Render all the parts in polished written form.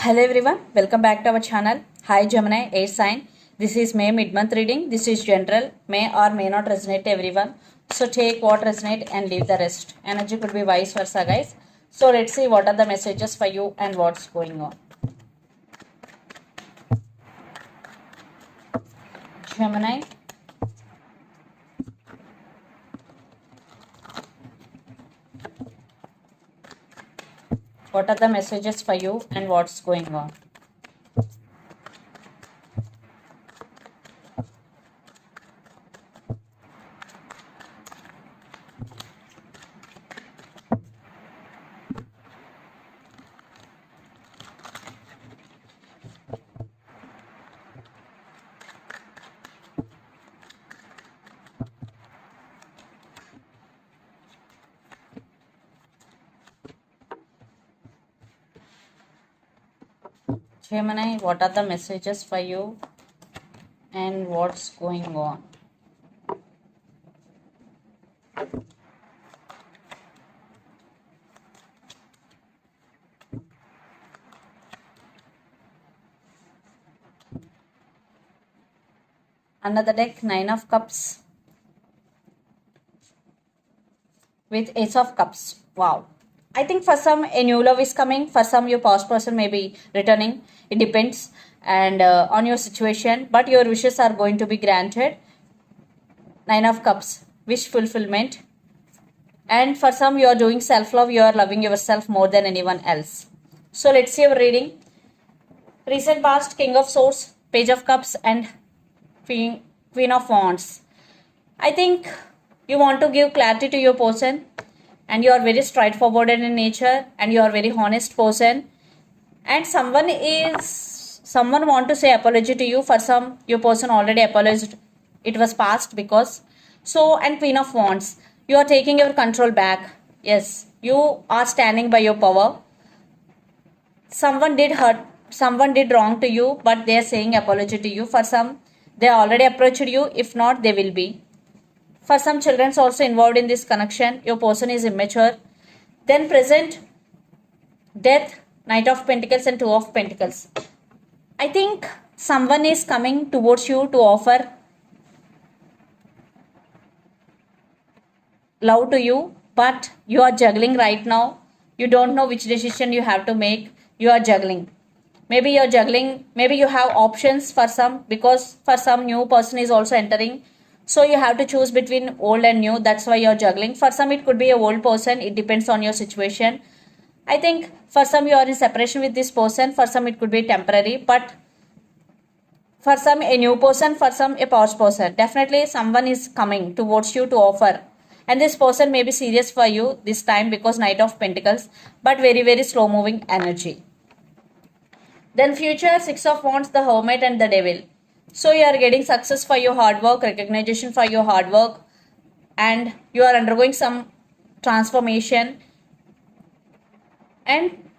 Hello everyone, welcome back to our channel. Hi Gemini, air sign. This is May mid-month reading. This is general, may or may not resonate to everyone. So take what resonate and leave the rest. Energy could be vice versa, guys. So let's see what are the messages for you and what's going on. Gemini. What are the messages for you and what's going on? Gemini, what are the messages for you and what's going on? Another deck, Nine of Cups with Ace of Cups. Wow. I think for some a new love is coming. For some your past person may be returning. It depends and on your situation. But your wishes are going to be granted. Nine of Cups. Wish fulfillment. And for some you are doing self-love. You are loving yourself more than anyone else. So let's see our reading. Recent past, King of Swords, Page of Cups and Queen of Wands. I think you want to give clarity to your person and you are very straightforward in nature and you are very honest person, and someone want to say apology to you. For some your person already apologized, it was past because so. And Queen of Wands, you are taking your control back. Yes, you are standing by your power. Someone did hurt, someone did wrong to you, but they are saying apology to you. For some they already approached you, if not they will be. For some children also involved in this connection. Your person is immature. Then present, Death, Knight of Pentacles and Two of Pentacles. I think someone is coming towards you to offer love to you, but you are juggling right now. You don't know which decision you have to make. You are juggling. Maybe you're juggling, maybe you have options for some, because for some new person is also entering. So you have to choose between old and new. That's why you're juggling. For some it could be a old person. It depends on your situation. I think for some you are in separation with this person. For some it could be temporary. But for some a new person. For some a past person. Definitely someone is coming towards you to offer. And this person may be serious for you this time because Knight of Pentacles. But very, very slow moving energy. Then future, Six of Wands, the Hermit and the Devil. So you are getting success for your hard work, recognition for your hard work, and you are undergoing some transformation. And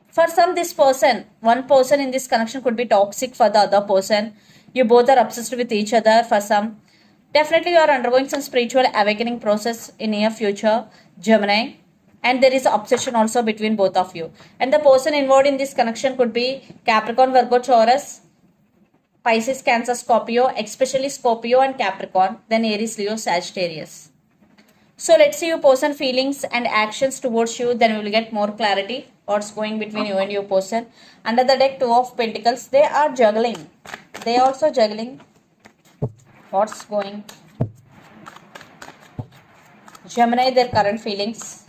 for some this person, one person in this connection could be toxic for the other person. You both are obsessed with each other. For some, definitely you are undergoing some spiritual awakening process in near future, Gemini. And there is obsession also between both of you. And the person involved in this connection could be Capricorn, Virgo, Taurus, Pisces, Cancer, Scorpio, especially Scorpio and Capricorn, then Aries, Leo, Sagittarius. So let's see your person feelings and actions towards you, then we will get more clarity what's going between you and your person. Under the deck, Two of Pentacles, they are juggling. They also juggling. What's going? Gemini, their current feelings.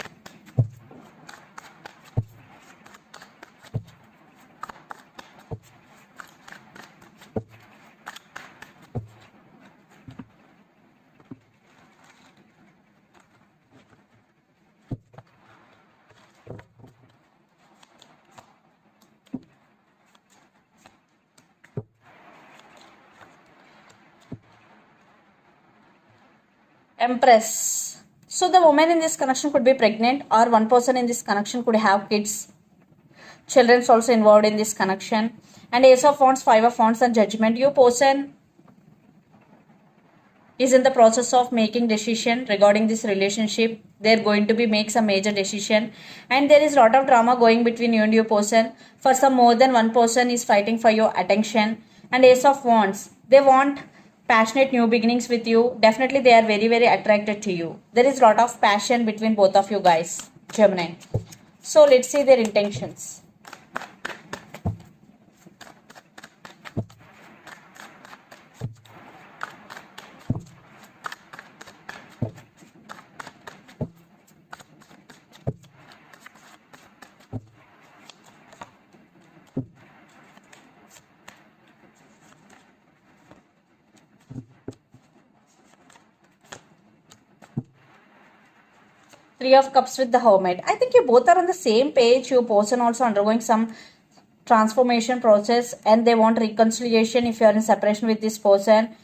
Empress. So the woman in this connection could be pregnant, or one person in this connection could have kids. Children's also involved in this connection. And Ace of Wands, Five of Wands and Judgment. Your person is in the process of making decision regarding this relationship. They're going to be make some major decision, and there is a lot of drama going between you and your person. For some, more than one person is fighting for your attention. And Ace of Wands, they want passionate new beginnings with you. Definitely they are very very attracted to you. There is a lot of passion between both of you guys, Gemini. So let's see their intentions. Three of Cups with the Hermit. I think you both are on the same page. Your person also undergoing some transformation process, and they want reconciliation if you are in separation with this person.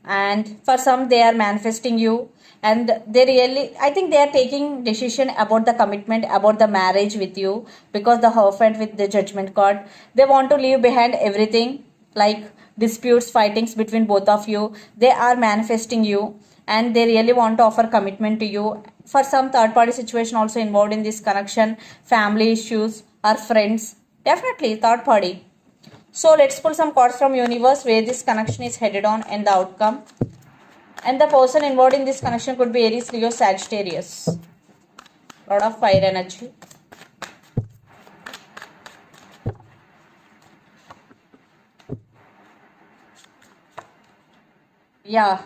And for some, they are manifesting you, and they really, I think they are taking decision about the commitment, about the marriage with you, because the Hierophant with the Judgment card, they want to leave behind everything like disputes, fightings between both of you. They are manifesting you, and they really want to offer commitment to you. For some, third party situation also involved in this connection, family issues or friends. Definitely third party. So let's pull some cards from universe where this connection is headed on and the outcome. And the person involved in this connection could be Aries, Leo, Sagittarius. Lot of fire energy. Yeah,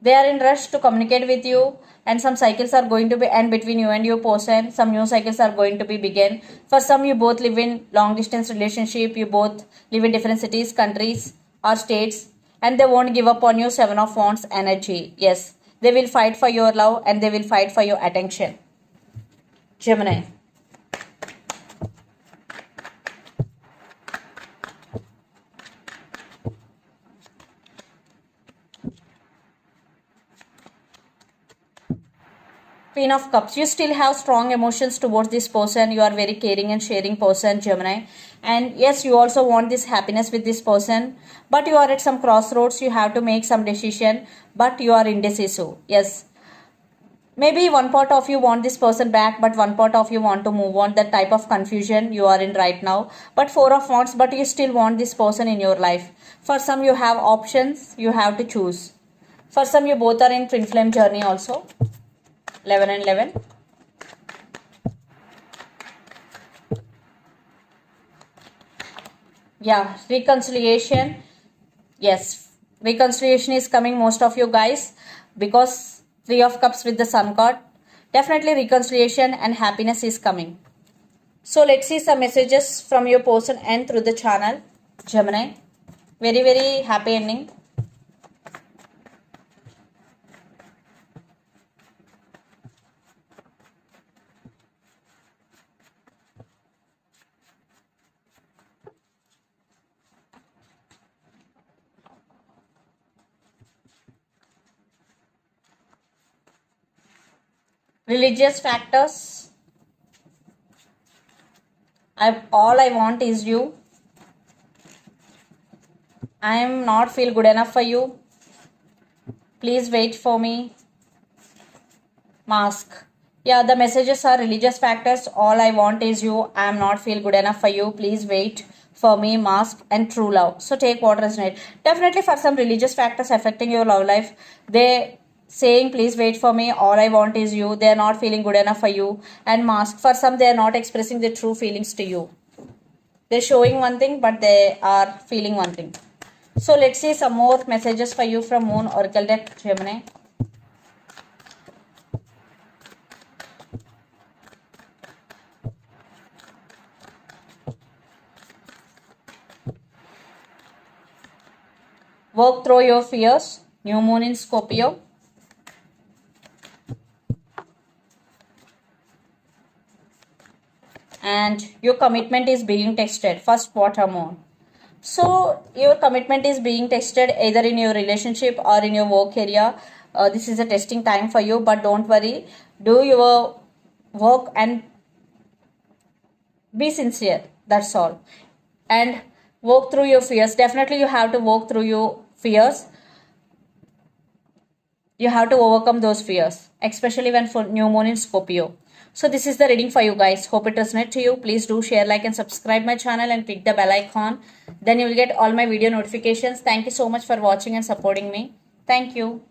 they are in rush to communicate with you, and some cycles are going to be end between you and your person. Some new cycles are going to be begin. For some, you both live in long distance relationship. You both live in different cities, countries or states, and they won't give up on you. Seven of Wands energy. Yes, they will fight for your love, and they will fight for your attention, Gemini. Queen of Cups. You still have strong emotions towards this person. You are very caring and sharing person, Gemini. And yes, you also want this happiness with this person. But you are at some crossroads. You have to make some decision. But you are indecisive. Yes. Maybe one part of you want this person back, but one part of you want to move on. That type of confusion you are in right now. But Four of Wands, but you still want this person in your life. For some, you have options. You have to choose. For some, you both are in twin flame journey also. 11 and 11. Yeah, reconciliation. Yes, reconciliation is coming most of you guys, because Three of Cups with the Sun card. Definitely reconciliation and happiness is coming. So let's see some messages from your person and through the channel, Gemini. Very very happy ending. Religious factors. All I want is you. I am not feel good enough for you. Please wait for me. Mask. Yeah, the messages are religious factors. All I want is you. I am not feel good enough for you. Please wait for me. Mask and true love. So take what resonate. Definitely for some religious factors affecting your love life, they saying please wait for me, all I want is you. They are not feeling good enough for you. And mask, for some they are not expressing their true feelings to you. They're showing one thing but they are feeling one thing. So let's see some more messages for you from Moon Oracle deck, Gemini. Work through your fears. New moon in Scorpio. And your commitment is being tested. First quarter moon. So your commitment is being tested either in your relationship or in your work area. This is a testing time for you, but don't worry. Do your work and be sincere. That's all. And work through your fears. Definitely you have to work through your fears. You have to overcome those fears, especially when for new moon in Scorpio. So this is the reading for you guys. Hope it resonates to you. Please do share, like, and subscribe my channel and click the bell icon. Then you will get all my video notifications. Thank you so much for watching and supporting me. Thank you.